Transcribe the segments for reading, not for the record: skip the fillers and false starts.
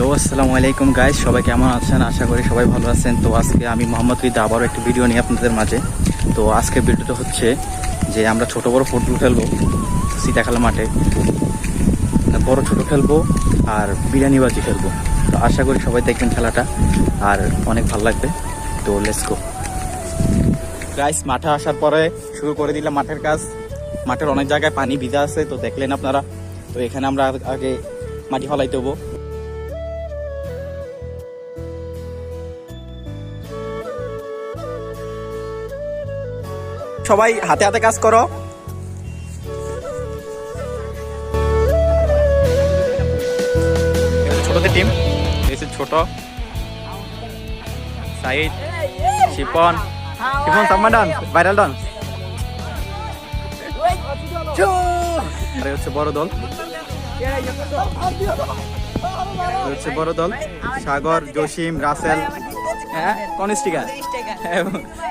Hello আসসালামু আলাইকুম guys, সবাই কেমন আছেন? আশা করি সবাই ভালো আছেন। তো আজকে আমি মোহাম্মদ রিদা আবারও একটি ভিডিও নিয়ে আপনাদের মাঝে। তো আজকের ভিডিওটা হচ্ছে যে আমরা ছোট বড় ফুটবল খেলবো সীতাখালা মাঠে, বড় ছোট খেলবো আর বিরিয়ানিবাজি খেলবো। তো আশা করি সবাই দেখবেন খেলাটা, আর অনেক ভালো লাগবে। তো লেটস গো গাইস। মাঠে আসার পরে শুরু করে দিলাম মাঠের কাজ। মাঠের অনেক জায়গায় পানি ভিজা আছে, তো দেখলেন আপনারা। তো এখানে আমরা আগে মাটি ফলাইতে হবো। সবাই হাতে হাতে কাজ করো। ছোটদের টিম, ছোট সাইদ, শিপন সাম্মা ডান্স, ভাইরাল ডান্স। আরে হচ্ছে বড় দল, হচ্ছে বড় দল সাগর, জসিম, রাসেল, হ্যাঁ কনস্টিকার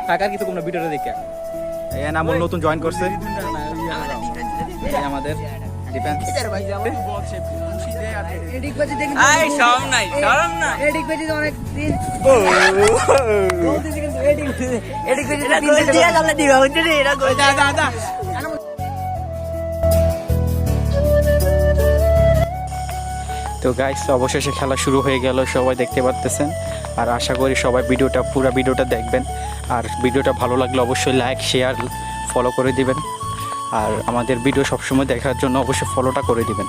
কাকার কিন্তু কোনো ভিডিওটা দেখে নামল নতুন জয়েন করছে আমাদের ডিফেন্স। তো গাইস অবশেষে খেলা শুরু হয়ে গেল, সবাই দেখতে পারতেছেন। আর আশা করি সবাই পুরো ভিডিওটা দেখবেন। আর ভিডিওটা ভালো লাগলে অবশ্যই লাইক, শেয়ার, ফলো করে দিবেন। আর আমাদের ভিডিও সবসময় দেখার জন্য অবশ্যই ফলোটা করে দিবেন।